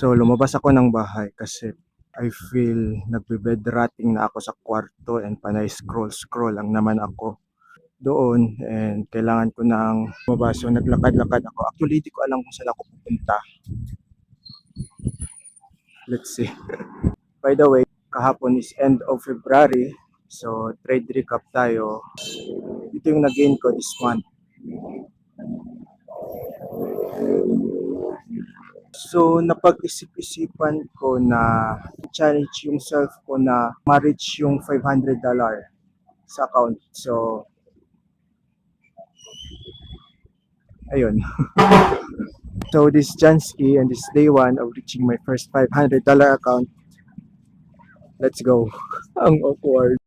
So, lumabas ako ng bahay kasi I feel nagbe-bed rotting na ako sa kwarto and panay scroll lang naman ako doon and kailangan ko ng lumabas. So, naglakad-lakad ako. Actually, di ko alam kung saan ako pupunta. Let's see. By the way, kahapon is end of February. So, trade recap tayo. Ito yung nag-gain ko this month. So, napag-isip-isipan ko na challenge yung self ko na ma-reach yung $500 sa account. So, ayun. So, this is Jansky and this is day 1 of reaching my first $500 account. Let's go. Ang awkward.